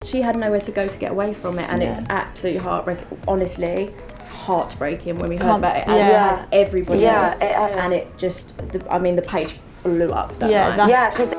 She had nowhere to go to get away from it, and it's absolutely honestly heartbreaking when we heard about it, as everybody else. And it just, the page blew up that night. Because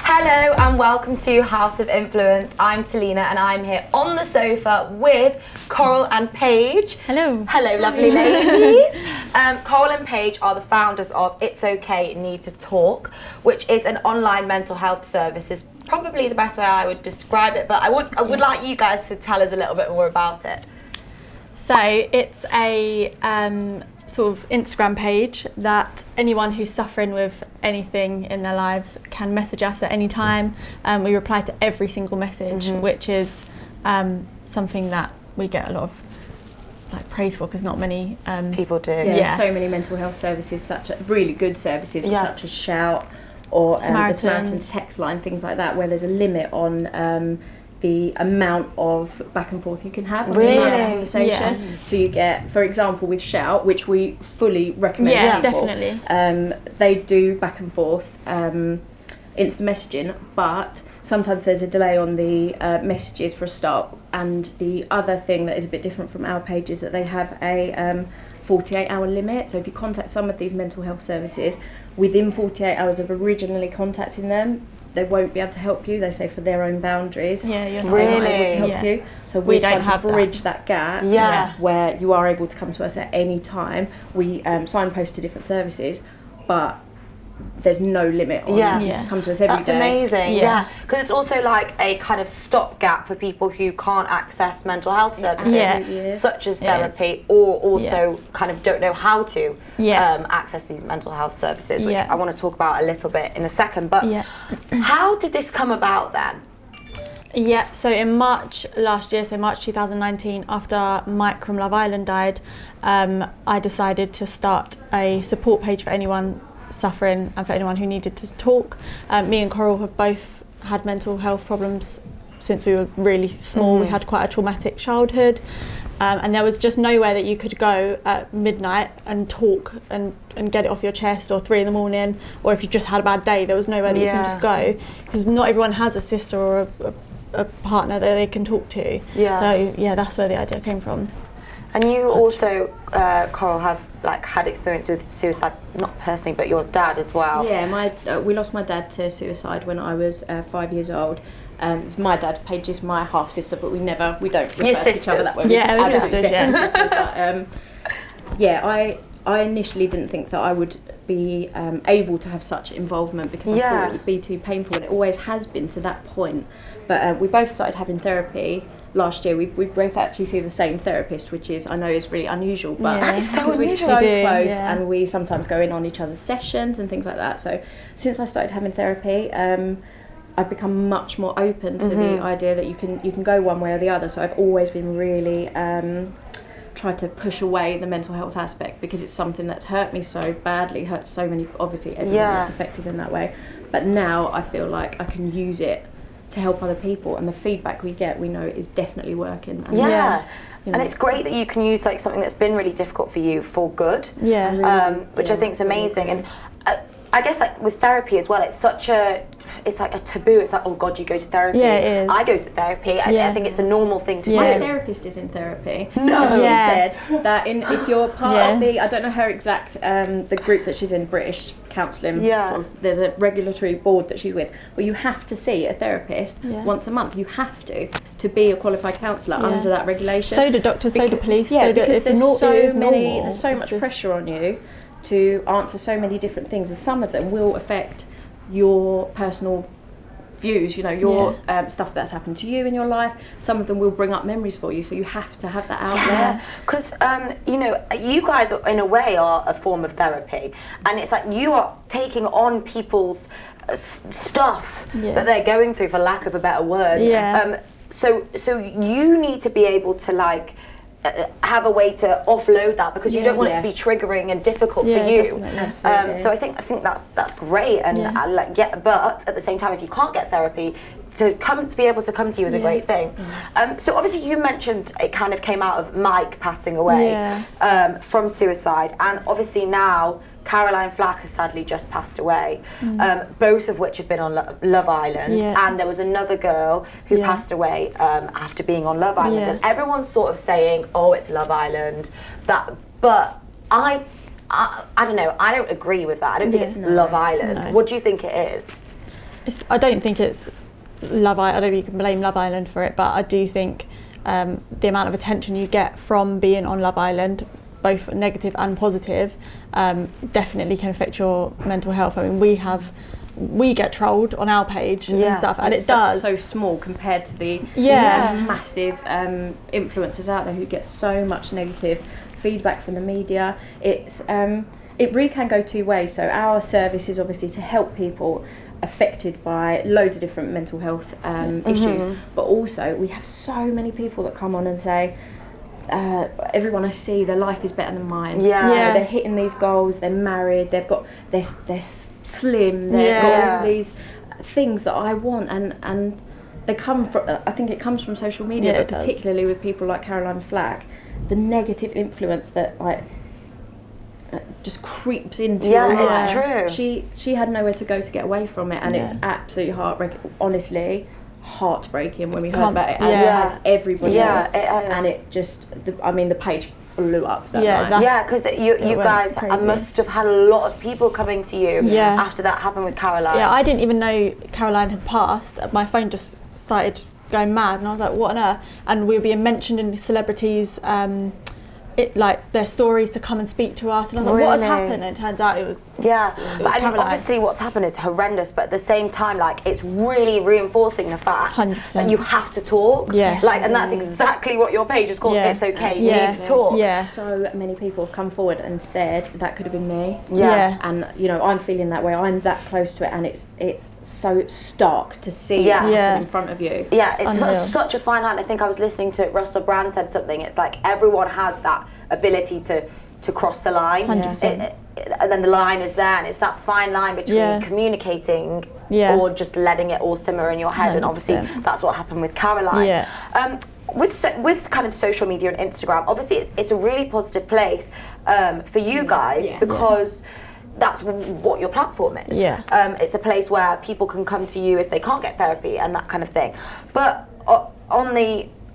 hello and welcome to House of Influence. I'm Talina and I'm here on the sofa with Coral and Paige. Hello. Hello, lovely ladies. Coral and Paige are the founders of It's Okay, Need to Talk, which is an online mental health service. Is probably the best way I would describe it, but I would like you guys to tell us a little bit more about it. So it's a sort of Instagram page that anyone who's suffering with anything in their lives can message us at any time. We reply to every single message, which is something that we get a lot of praise for, because not many people do. There's so many mental health services, really good services, such as Shout or the Samaritan's text line, things like that, where there's a limit on the amount of back and forth you can have on the conversation. So you get, for example, with Shout, which we fully recommend people, definitely. They do back and forth instant messaging, but sometimes there's a delay on the messages for a start. And the other thing that is a bit different from our page is that they have a 48-hour limit. So if you contact some of these mental health services within 48 hours of originally contacting them, they won't be able to help you. They say for their own boundaries. You're not able to help you. So we try to bridge that gap where you are able to come to us at any time. We signpost to different services, but there's no limit on come to us every day. That's amazing, because it's also like a kind of stopgap for people who can't access mental health services, such as therapy, or also kind of don't know how to access these mental health services, which I want to talk about a little bit in a second. But how did this come about then? So in March last year, so March 2019, after Mike from Love Island died, I decided to start a support page for anyone suffering and for anyone who needed to talk. Me and Coral have both had mental health problems since we were really small. We had quite a traumatic childhood, and there was just nowhere that you could go at midnight and talk and get it off your chest, or 3 a.m, or if you just had a bad day, there was nowhere that you can just go, because not everyone has a sister or a partner that they can talk to. So that's where the idea came from. And you also, Coral, have had experience with suicide, not personally, but your dad as well. Yeah, we lost my dad to suicide when I was 5 years old. It's my dad. Paige is my half sister, but we don't refer to each other that way. We're sisters. I initially didn't think that I would be able to have such involvement, because I thought it would be too painful, and it always has been to that point. But we both started having therapy last year. We both actually see the same therapist, which is, I know, is really unusual, but that is so we're unusual. so close, and we sometimes go in on each other's sessions and things like that. So since I started having therapy, I've become much more open to the idea that you can go one way or the other. So I've always been really tried to push away the mental health aspect, because it's something that's hurt me so badly, hurt so many, obviously everyone is affected in that way. But now I feel like I can use it to help other people, and the feedback we get, we know is definitely working. And and it's great that you can use something that's been really difficult for you for good, which I think is amazing. And I guess with therapy as well, it's like a taboo. It's like, oh God, you go to therapy. It is. I go to therapy. I think it's a normal thing to do. My therapist is in therapy. No. She said that if you're part of I don't know her exact, the group that she's in, British Counselling, there's a regulatory board that she's with, where you have to see a therapist once a month. You have to be a qualified counsellor under that regulation. So do doctors, so do police. Because there's so much pressure on you to answer so many different things, and some of them will affect your personal views, your stuff that's happened to you in your life. Some of them will bring up memories for you, so you have to have that out there. Because you guys in a way are a form of therapy, and it's like you are taking on people's stuff that they're going through, for lack of a better word. So you need to be able to have a way to offload that, because you don't want it to be triggering and difficult for you. So I think that's great, and but at the same time, if you can't get therapy, to be able to come to you is a great thing. So obviously you mentioned it kind of came out of Mike passing away from suicide, and obviously now Caroline Flack has sadly just passed away, both of which have been on Love Island, and there was another girl who passed away after being on Love Island, and everyone's sort of saying, oh, it's Love Island, but I don't know, I don't agree with that. I don't think it's Love Island. No. What do you think it is? I don't think it's Love Island. I don't think you can blame Love Island for it, but I do think the amount of attention you get from being on Love Island, both negative and positive, definitely can affect your mental health. I mean, we get trolled on our page and stuff, and it does. So small compared to the massive influencers out there who get so much negative feedback from the media. It really can go two ways. So our service is obviously to help people affected by loads of different mental health issues, but also we have so many people that come on and say, everyone I see, their life is better than mine. They're hitting these goals, they're married, they're slim, they've got all these things that I want, and they come from, I think it comes from social media, but particularly with people like Caroline Flack, the negative influence that like just creeps into your life. It's true. She had nowhere to go to get away from it, and it's absolutely heartbreaking. Honestly, heartbreaking when we heard about it, as everybody else. And it just, the page blew up that night. Because you guys must have had a lot of people coming to you after that happened with Caroline. Yeah, I didn't even know Caroline had passed. My phone just started going mad, and I was like, what on earth? And we were being mentioned in celebrities' like their stories to come and speak to us, and I was like, what has happened? And it turns out it was but I mean, obviously what's happened is horrendous, but at the same time, like, it's really reinforcing the fact 100%. that you have to talk, like, and that's exactly what your page is called. It's okay, you need to talk. So many people have come forward and said that could have been me, and you know, I'm feeling that way, I'm that close to it, and it's so stark to see it happen in front of you. It's such a fine line. I think I was listening to Russell Brand said something, it's like everyone has that ability to cross the line, and then the line is there, and it's that fine line between communicating or just letting it all simmer in your head. 100%. And obviously that's what happened with Caroline. With kind of social media and Instagram, obviously it's a really positive place for you guys, because that's what your platform is. It's a place where people can come to you if they can't get therapy and that kind of thing. But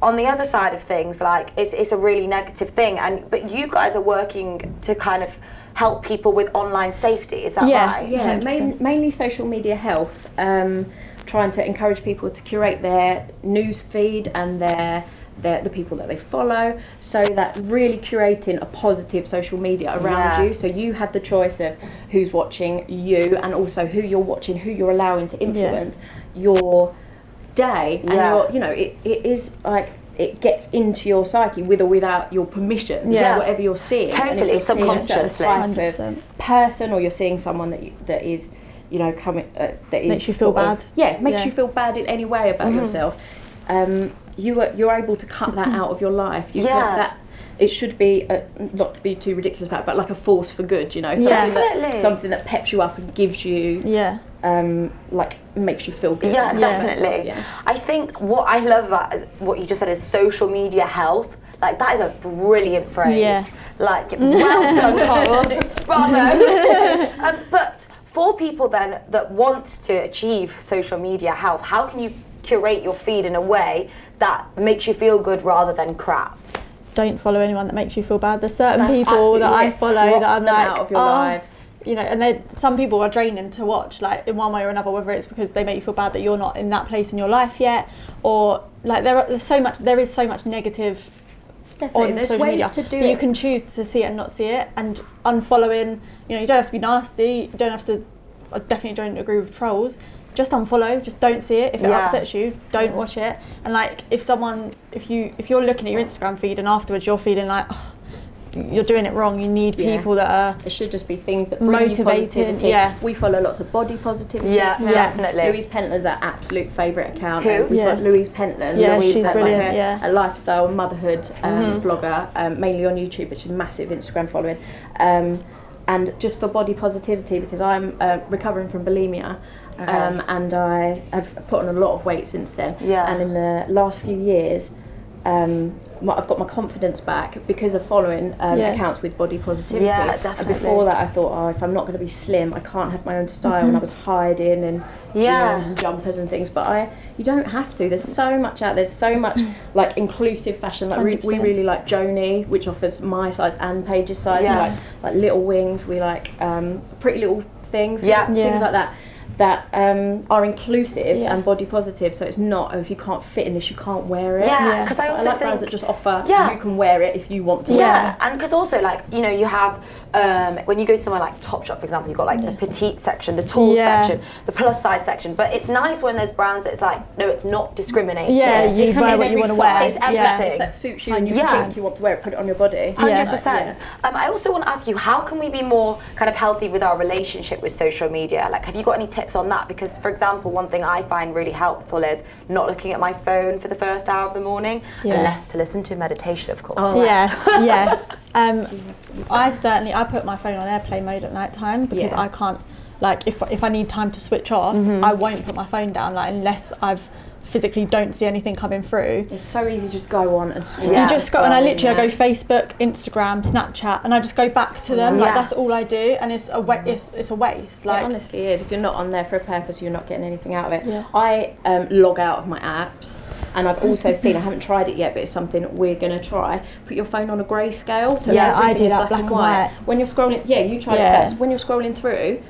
on the other side of things, like, it's a really negative thing, but you guys are working to kind of help people with online safety, is that right? Yeah, mainly social media health, trying to encourage people to curate their news feed and the people that they follow, so that really curating a positive social media around you, so you have the choice of who's watching you, and also who you're watching, who you're allowing to influence your day, and you know, it is like, it gets into your psyche with or without your permission. Whatever you're seeing, totally subconsciously, type of person, or you're seeing someone that is, you know, coming that is makes you feel bad. Makes you feel bad in any way about yourself. You're able to cut that out of your life. That it should be not to be too ridiculous about it, but like a force for good, you know, something that peps you up and gives you like makes you feel good. Definitely. I think what I love about what you just said is social media health. Like, that is a brilliant phrase. Like, well done, Carl. Bravo. But for people then that want to achieve social media health, how can you curate your feed in a way that makes you feel good rather than crap? Don't follow anyone that makes you feel bad. There's certain people that I follow that I'm like, out of your lives. You know, and some people are draining to watch, like, in one way or another, whether it's because they make you feel bad that you're not in that place in your life yet, or like there is so much negative on There's social ways media. to do You it. can choose to see it and not see it, and unfollowing. You know, you don't have to be nasty. You don't have to. I definitely don't agree with trolls. Just unfollow. Just don't see it. If it upsets you, don't watch it. And like, if you're looking at your Instagram feed and afterwards you're feeling like, oh, you're doing it wrong, you need people that are it should just be things that bring you positivity. We follow lots of body positivity. Definitely. Louise Pentland's our absolute favourite account. Who? We've got Louise Pentland. She's brilliant. A lifestyle motherhood vlogger, mainly on YouTube, which is a massive Instagram following. And just for body positivity, because I'm recovering from bulimia, and I have put on a lot of weight since then. Yeah. And in the last few years, I've got my confidence back because of following accounts with body positivity. Yeah, definitely. And before that, I thought, if I'm not going to be slim, I can't have my own style. And I was hiding in jeans and jumpers and things. But you don't have to. There's so much out there. There's so much like inclusive fashion. Like we really like Joni, which offers my size and Paige's size. We like little wings. We like pretty little things. Things like that. That are inclusive and body positive, so it's not, if you can't fit in this, you can't wear it. Yeah, because I also like think brands that just offer you can wear it if you want to. Yeah, and because also, like, you know, you have when you go somewhere like Topshop, for example, you've got like the petite section, the tall section, the plus size section. But it's nice when there's brands that it's like, no, it's not discriminating. Yeah, you wear what you want to wear. It's everything. If that suits you and you think you want to wear it, put it on your body. 100%. I also want to ask you, how can we be more kind of healthy with our relationship with social media? Like, have you got any tips on that? Because, for example, one thing I find really helpful is not looking at my phone for the first hour of the morning, unless to listen to meditation, of course. I put my phone on airplane mode at night time because I can't, like, if I need time to switch off, I won't put my phone down, like, unless I've physically don't see anything coming through. It's so easy to just go on and scroll. You just go, and I go Facebook, Instagram, Snapchat, and I just go back to them. Like, that's all I do, and it's a waste. Like, it honestly is. If you're not on there for a purpose, you're not getting anything out of it. I log out of my apps. And I've also seen, I haven't tried it yet, but it's something we're going to try. Put your phone on a grayscale. So I do that, black and white. When you're scrolling, you tried it first. When you're scrolling through,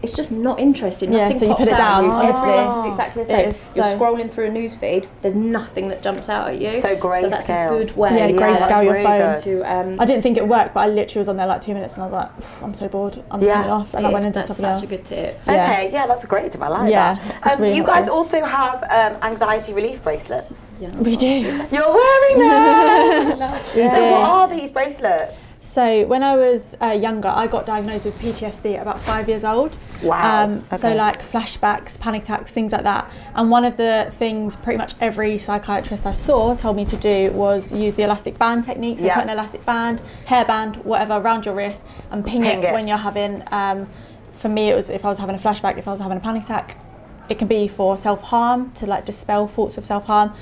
it's just not interesting. Nothing so you pops put it out down. at you. Everything is exactly the same. You're so scrolling through a news feed. There's nothing that jumps out at you. So grayscale. So that's a good way. Grayscale your phone. To, I didn't think it worked, but I literally was on there like 2 minutes, and I was like, I'm so bored. I'm turning it off, and I went into something else. That's such a good tip. Okay, that's a great tip. I like that. Really you guys also have anxiety relief bracelets. Yeah. We do. You're wearing them. So what are these bracelets? So when I was younger, I got diagnosed with PTSD at about 5 years old. Wow. So like flashbacks, panic attacks, things like that. And one of the things pretty much every psychiatrist I saw told me to do was use the elastic band technique. So put an elastic band, hairband, whatever, around your wrist and ping it when you're having, for me it was if I was having a flashback, if I was having a panic attack. It can be for self-harm, to like dispel thoughts of self-harm.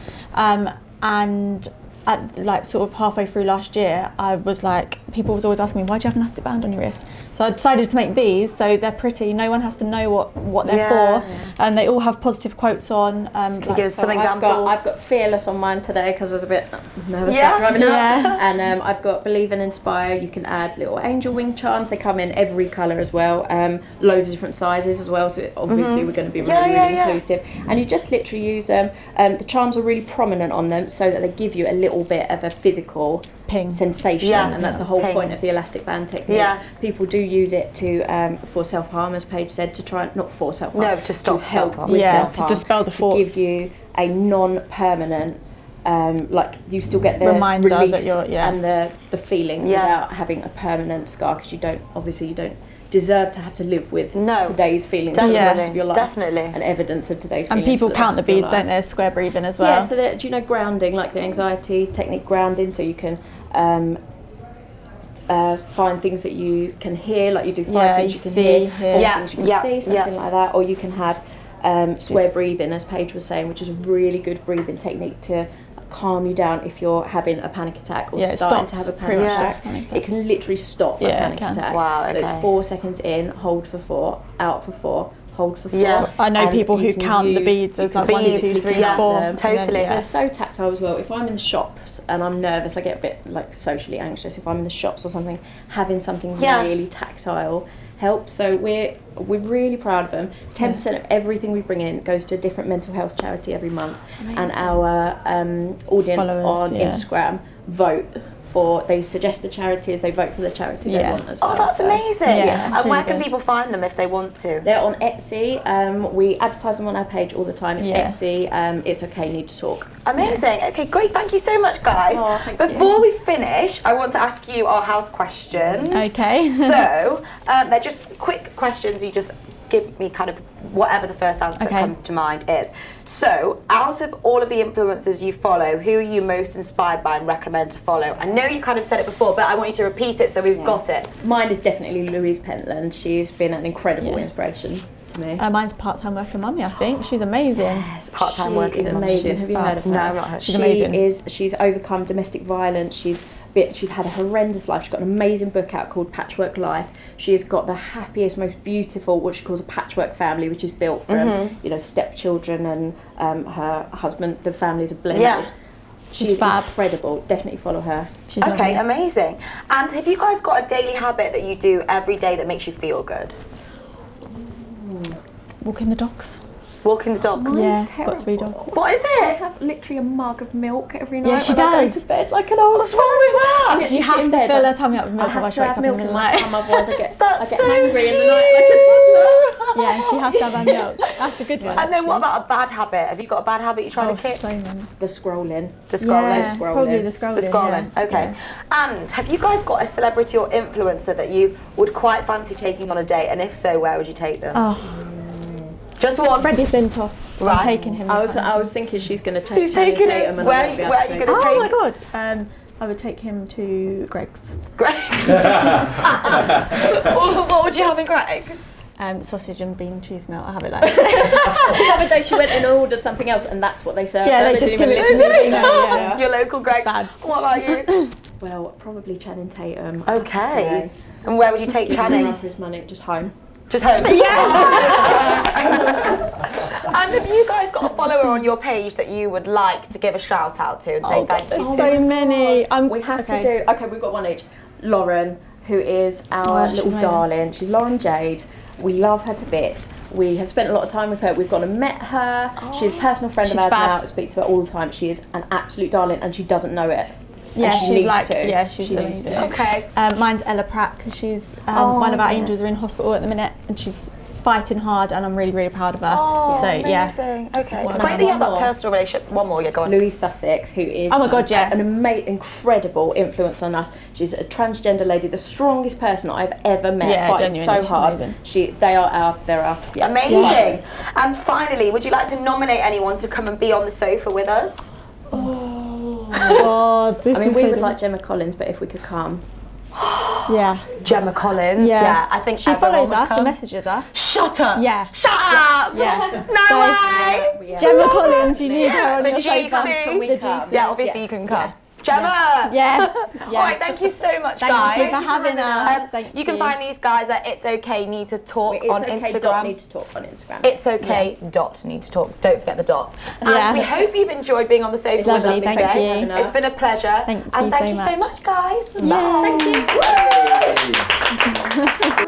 And at like sort of halfway through last year, I was like, people was always asking me, why do you have an elastic band on your wrist? So I decided to make these, so they're pretty, no one has to know what they're for, and they all have positive quotes on. Can you give us some examples? I've got Fearless on mine today because I was a bit nervous about driving up. And I've got Believe and Inspire. You can add little angel wing charms. They come in every colour as well, loads of different sizes as well, so obviously we're going to be really inclusive. And you just literally use them. The charms are really prominent on them so that they give you a little bit of a physical ping sensation, and that's the whole point of the elastic band technique. People do use it to for self-harm, as Paige said, to try not for self-harm, to stop self-harm, with self-harm, to dispel the thoughts, to give you a non-permanent like you still get the reminder release that you're and the feeling without having a permanent scar, because you don't deserve to have to live with today's feelings for the rest of your life. And evidence of today's feelings. And people count the beads, don't they? Square breathing as well. Yeah, so do you know grounding, like the anxiety technique grounding, so you can find things that you can hear, like you do 5 things you can hear, 4 things you can see, something like that. Or you can have square breathing, as Paige was saying, which is a really good breathing technique to calm you down if you're having a panic attack or starting to have a panic attack. It can literally stop a panic attack. Wow, okay. So it's 4 seconds in, hold for 4, out for 4, hold for 4. I know people who count the beads as like 1, 2, 3, 4. Totally. They're so tactile as well. If I'm in the shops and I'm nervous, I get a bit like socially anxious. If I'm in the shops or something, having something really tactile helps. So we're really proud of them. 10% of everything we bring in goes to a different mental health charity every month. Amazing. And our audience on Instagram vote for, they suggest the charities, they vote for the charity they want as well. Oh, that's amazing. And where can people find them if they want to? They're on Etsy. We advertise them on our page all the time. It's Etsy. It's okay, need to talk. Amazing. Okay, great. Thank you so much, guys. Before we finish, I want to ask you our house questions. Okay. So they're just quick questions. You just give me kind of whatever the first answer that comes to mind is. So, out of all of the influencers you follow, who are you most inspired by and recommend to follow? I know you kind of said it before, but I want you to repeat it so we've got it. Mine is definitely Louise Pentland. She's been an incredible inspiration to me. Mine's part-time working mummy, I think. She's amazing. Yes, Part-time she working is mum. amazing. She's Have you fab. heard of her? No, I've not heard. She's amazing. She's overcome domestic violence. She's had a horrendous life. She's got an amazing book out called Patchwork Life. She has got the happiest, most beautiful, what she calls a patchwork family, which is built from stepchildren and her husband. The families are blended. Yeah. She's fab. Incredible. Definitely follow her. She's Okay, lovely. amazing. And have you guys got a daily habit that you do every day that makes you feel good? Walking the dogs. Walking the dogs? Yeah, terrible. got 3 dogs. What is I it? have literally a mug of milk every night. Yeah, she when I go does. to bed like an old. What's wrong with that? Yeah, You have to fill her tummy up with milk, I have otherwise to she wakes have up in the milk middle in of the my night. tum, otherwise I get That's I get so hungry in the cute. night like a toddler. Yeah, she has to have her milk. That's a good one. And then what actually. about a bad habit? Have you got a bad habit you're trying to kick? So many. The scrolling. The scrolling. Yeah, scrolling. probably the scrolling. The scrolling, yeah. okay. And have you guys got a celebrity or influencer that you would quite fancy taking on a date? And if so, where would you take them? Oh, Just one? Freddie Flintoff. Right. I'm taking him. I was thinking she's going to take Who's Channing taking Tatum him? and Where I won't be able are to you take gonna Oh my take? god. I would take him to Greg's. Greg's. What would you have in Greg's? Sausage and bean cheese melt. I have it like. The other day she went and ordered something else and that's what they served. Yeah, her. they just didn't even give it to listen me. to Yeah. Your local Greg's. Bad. What about you? Well, probably Channing Tatum. I have to Okay. say. And where would you take Even Channing? run for his money, just home. Just home. Yes. And have you guys got a follower on your page that you would like to give a shout out to and say thank you? There's so many. We have to do. Okay, we've got one each. Lauren, who is our she's little amazing. darling. She's Lauren Jade. We love her to bits. We have spent a lot of time with her. We've gone and met her. She's a personal friend of She's ours fab. now. Speak to her all the time. She is an absolute darling, and she doesn't know it. Yeah, And she she's needs like, to. yeah, she's She needs amazing. to. Okay. Mine's Ella Pratt because she's one of our yeah. angels are in hospital at the minute and she's fighting hard and I'm really, really proud of her. Oh, so yeah. amazing. Okay. It's One great that you have that more. personal relationship. One more, yeah, go on. Louise Sussex, who is Oh my God, yeah. an incredible influence on us. She's a transgender lady, the strongest person I've ever met. Yeah, fighting genuinely, so she's hard. amazing. They're our yeah. Amazing. And finally, would you like to nominate anyone to come and be on the sofa with us? Oh God, this I mean, is we so would good. like Gemma Collins, but if we could come. Yeah. Gemma Collins. Yeah. I think She everyone follows would us come. and messages us. Shut up. Yeah. Shut up. Yeah. No So- way. Yeah. Gemma Collins, you need Yeah, her on the your GC. sofa. Can we The come? GC. Yeah, obviously you can come. Gemma. Yes. All right, thank you so much, Thank guys. you for having us. Thank you can find these guys at It's Okay Need to Talk It's on okay, Instagram. Dot need to talk on Instagram. It's okay. Dot need to talk. Don't forget the dot. And Yeah. we hope you've enjoyed being on the sofa with us Lovely, thank today. you. It's been a pleasure. Thank and you thank so you so much. much, guys. Yay. Thank you. Yay.